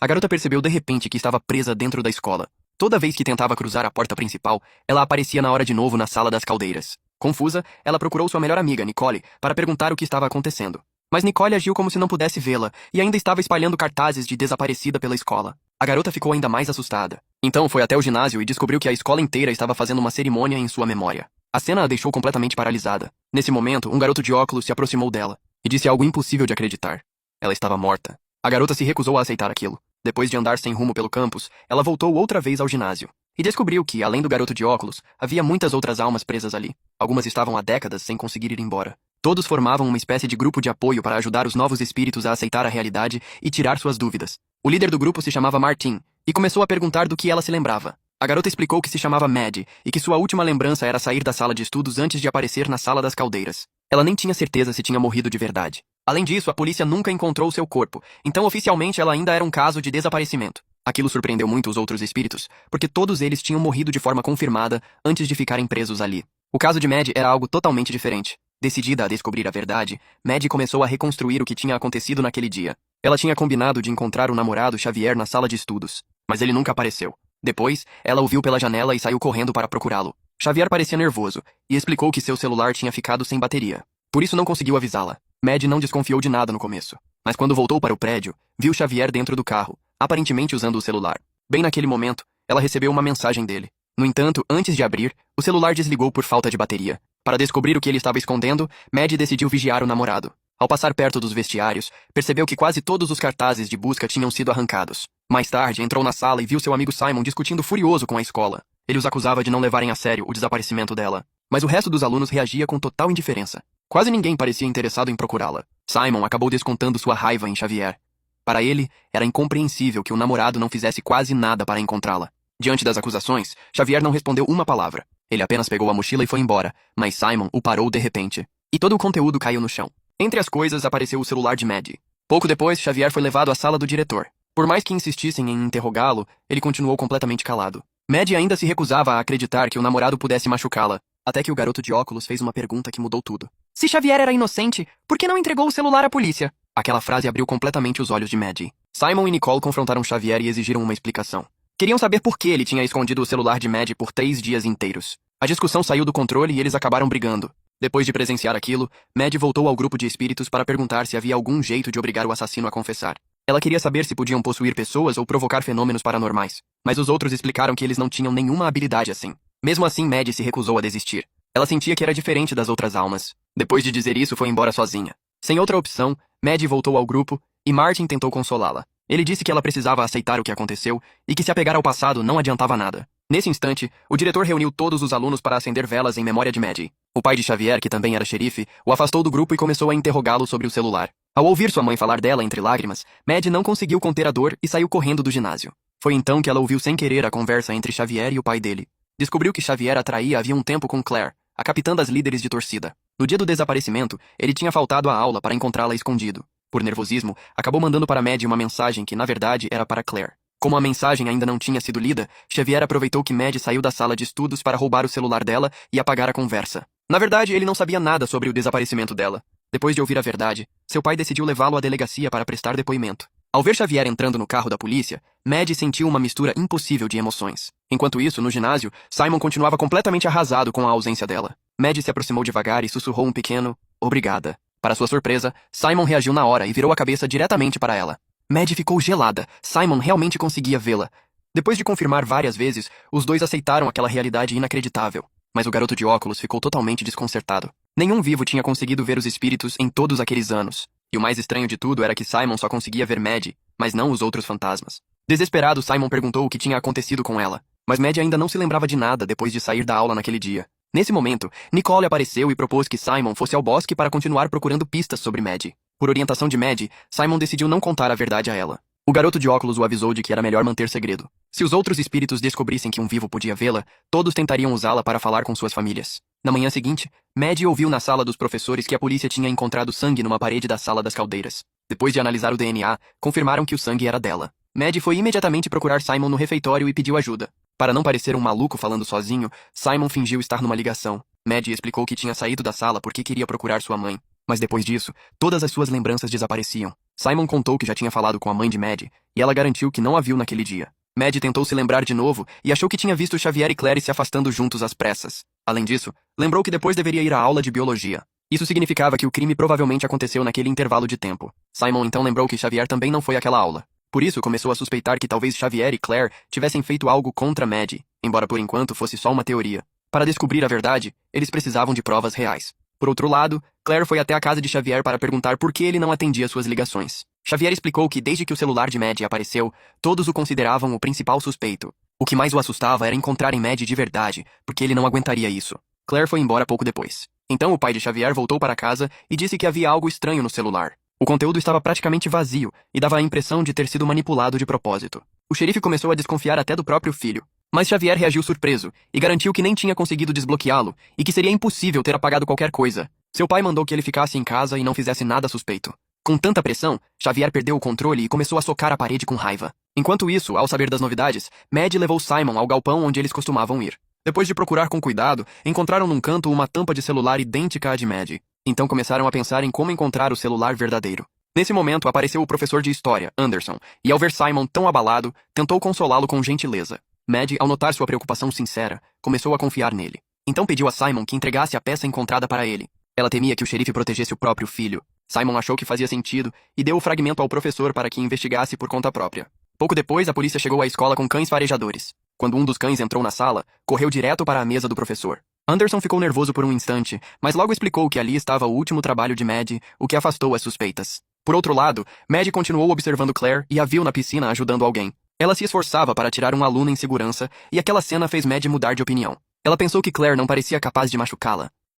A garota percebeu de repente que estava presa dentro da escola. Toda vez que tentava cruzar a porta principal, ela aparecia na hora de novo na sala das caldeiras. Confusa, ela procurou sua melhor amiga, Nicole, para perguntar o que estava acontecendo. Mas Nicole agiu como se não pudesse vê-la, e ainda estava espalhando cartazes de desaparecida pela escola. A garota ficou ainda mais assustada. Então foi até o ginásio e descobriu que a escola inteira estava fazendo uma cerimônia em sua memória. A cena a deixou completamente paralisada. Nesse momento, um garoto de óculos se aproximou dela e disse algo impossível de acreditar. Ela estava morta. A garota se recusou a aceitar aquilo. Depois de andar sem rumo pelo campus, ela voltou outra vez ao ginásio e descobriu que, além do garoto de óculos, havia muitas outras almas presas ali. Algumas estavam há décadas sem conseguir ir embora. Todos formavam uma espécie de grupo de apoio para ajudar os novos espíritos a aceitar a realidade e tirar suas dúvidas. O líder do grupo se chamava Martin e começou a perguntar do que ela se lembrava. A garota explicou que se chamava Maddie e que sua última lembrança era sair da sala de estudos antes de aparecer na sala das caldeiras. Ela nem tinha certeza se tinha morrido de verdade. Além disso, a polícia nunca encontrou seu corpo, então oficialmente ela ainda era um caso de desaparecimento. Aquilo surpreendeu muito os outros espíritos, porque todos eles tinham morrido de forma confirmada antes de ficarem presos ali. O caso de Maddie era algo totalmente diferente. Decidida a descobrir a verdade, Maddie começou a reconstruir o que tinha acontecido naquele dia. Ela tinha combinado de encontrar o namorado Xavier na sala de estudos, mas ele nunca apareceu. Depois, ela o viu pela janela e saiu correndo para procurá-lo. Xavier parecia nervoso e explicou que seu celular tinha ficado sem bateria. Por isso não conseguiu avisá-la. Maddie não desconfiou de nada no começo, mas quando voltou para o prédio, viu Xavier dentro do carro, aparentemente usando o celular. Bem naquele momento, ela recebeu uma mensagem dele. No entanto, antes de abrir, o celular desligou por falta de bateria. Para descobrir o que ele estava escondendo, Maddie decidiu vigiar o namorado. Ao passar perto dos vestiários, percebeu que quase todos os cartazes de busca tinham sido arrancados. Mais tarde, entrou na sala e viu seu amigo Simon discutindo furioso com a escola. Ele os acusava de não levarem a sério o desaparecimento dela. Mas o resto dos alunos reagia com total indiferença. Quase ninguém parecia interessado em procurá-la. Simon acabou descontando sua raiva em Xavier. Para ele, era incompreensível que o namorado não fizesse quase nada para encontrá-la. Diante das acusações, Xavier não respondeu uma palavra. Ele apenas pegou a mochila e foi embora, mas Simon o parou de repente. E todo o conteúdo caiu no chão. Entre as coisas apareceu o celular de Maddie. Pouco depois, Xavier foi levado à sala do diretor. Por mais que insistissem em interrogá-lo, ele continuou completamente calado. Maddie ainda se recusava a acreditar que o namorado pudesse machucá-la, até que o garoto de óculos fez uma pergunta que mudou tudo. Se Xavier era inocente, por que não entregou o celular à polícia? Aquela frase abriu completamente os olhos de Maddie. Simon e Nicole confrontaram Xavier e exigiram uma explicação. Queriam saber por que ele tinha escondido o celular de Maddie por 3 dias inteiros. A discussão saiu do controle e eles acabaram brigando. Depois de presenciar aquilo, Maddie voltou ao grupo de espíritos para perguntar se havia algum jeito de obrigar o assassino a confessar. Ela queria saber se podiam possuir pessoas ou provocar fenômenos paranormais, mas os outros explicaram que eles não tinham nenhuma habilidade assim. Mesmo assim, Maddie se recusou a desistir. Ela sentia que era diferente das outras almas. Depois de dizer isso, foi embora sozinha. Sem outra opção, Maddie voltou ao grupo e Martin tentou consolá-la. Ele disse que ela precisava aceitar o que aconteceu e que se apegar ao passado não adiantava nada. Nesse instante, o diretor reuniu todos os alunos para acender velas em memória de Maddie. O pai de Xavier, que também era xerife, o afastou do grupo e começou a interrogá-lo sobre o celular. Ao ouvir sua mãe falar dela entre lágrimas, Maddie não conseguiu conter a dor e saiu correndo do ginásio. Foi então que ela ouviu sem querer a conversa entre Xavier e o pai dele. Descobriu que Xavier a traía havia um tempo com Claire, a capitã das líderes de torcida. No dia do desaparecimento, ele tinha faltado à aula para encontrá-la escondido. Por nervosismo, acabou mandando para Maddie uma mensagem que, na verdade, era para Claire. Como a mensagem ainda não tinha sido lida, Xavier aproveitou que Maddie saiu da sala de estudos para roubar o celular dela e apagar a conversa. Na verdade, ele não sabia nada sobre o desaparecimento dela. Depois de ouvir a verdade, seu pai decidiu levá-lo à delegacia para prestar depoimento. Ao ver Xavier entrando no carro da polícia, Maddie sentiu uma mistura impossível de emoções. Enquanto isso, no ginásio, Simon continuava completamente arrasado com a ausência dela. Maddie se aproximou devagar e sussurrou um pequeno "obrigada". Para sua surpresa, Simon reagiu na hora e virou a cabeça diretamente para ela. Maddie ficou gelada. Simon realmente conseguia vê-la. Depois de confirmar várias vezes, os dois aceitaram aquela realidade inacreditável. Mas o garoto de óculos ficou totalmente desconcertado. Nenhum vivo tinha conseguido ver os espíritos em todos aqueles anos. E o mais estranho de tudo era que Simon só conseguia ver Maddie, mas não os outros fantasmas. Desesperado, Simon perguntou o que tinha acontecido com ela. Mas Maddie ainda não se lembrava de nada depois de sair da aula naquele dia. Nesse momento, Nicole apareceu e propôs que Simon fosse ao bosque para continuar procurando pistas sobre Maddie. Por orientação de Maddie, Simon decidiu não contar a verdade a ela. O garoto de óculos o avisou de que era melhor manter segredo. Se os outros espíritos descobrissem que um vivo podia vê-la, todos tentariam usá-la para falar com suas famílias. Na manhã seguinte, Maddie ouviu na sala dos professores que a polícia tinha encontrado sangue numa parede da sala das caldeiras. Depois de analisar o DNA, confirmaram que o sangue era dela. Maddie foi imediatamente procurar Simon no refeitório e pediu ajuda. Para não parecer um maluco falando sozinho, Simon fingiu estar numa ligação. Maddie explicou que tinha saído da sala porque queria procurar sua mãe. Mas depois disso, todas as suas lembranças desapareciam. Simon contou que já tinha falado com a mãe de Mad, e ela garantiu que não a viu naquele dia. Mad tentou se lembrar de novo e achou que tinha visto Xavier e Claire se afastando juntos às pressas. Além disso, lembrou que depois deveria ir à aula de biologia. Isso significava que o crime provavelmente aconteceu naquele intervalo de tempo. Simon então lembrou que Xavier também não foi àquela aula. Por isso, começou a suspeitar que talvez Xavier e Claire tivessem feito algo contra Mad, embora por enquanto fosse só uma teoria. Para descobrir a verdade, eles precisavam de provas reais. Por outro lado, Claire foi até a casa de Xavier para perguntar por que ele não atendia suas ligações. Xavier explicou que desde que o celular de Mad apareceu, todos o consideravam o principal suspeito. O que mais o assustava era encontrarem Mad de verdade, porque ele não aguentaria isso. Claire foi embora pouco depois. Então o pai de Xavier voltou para casa e disse que havia algo estranho no celular. O conteúdo estava praticamente vazio e dava a impressão de ter sido manipulado de propósito. O xerife começou a desconfiar até do próprio filho. Mas Xavier reagiu surpreso e garantiu que nem tinha conseguido desbloqueá-lo e que seria impossível ter apagado qualquer coisa. Seu pai mandou que ele ficasse em casa e não fizesse nada suspeito. Com tanta pressão, Xavier perdeu o controle e começou a socar a parede com raiva. Enquanto isso, ao saber das novidades, Mad levou Simon ao galpão onde eles costumavam ir. Depois de procurar com cuidado, encontraram num canto uma tampa de celular idêntica à de Mad. Então começaram a pensar em como encontrar o celular verdadeiro. Nesse momento, apareceu o professor de história, Anderson, e ao ver Simon tão abalado, tentou consolá-lo com gentileza. Mad, ao notar sua preocupação sincera, começou a confiar nele. Então pediu a Simon que entregasse a peça encontrada para ele. Ela temia que o xerife protegesse o próprio filho. Simon achou que fazia sentido e deu o fragmento ao professor para que investigasse por conta própria. Pouco depois, a polícia chegou à escola com cães farejadores. Quando um dos cães entrou na sala, correu direto para a mesa do professor. Anderson ficou nervoso por um instante, mas logo explicou que ali estava o último trabalho de Mad, o que afastou as suspeitas. Por outro lado, Mad continuou observando Claire e a viu na piscina ajudando alguém. Ela se esforçava para tirar um aluno em segurança e aquela cena fez Mad mudar de opinião. Ela pensou que Claire não parecia capaz de machucá-la.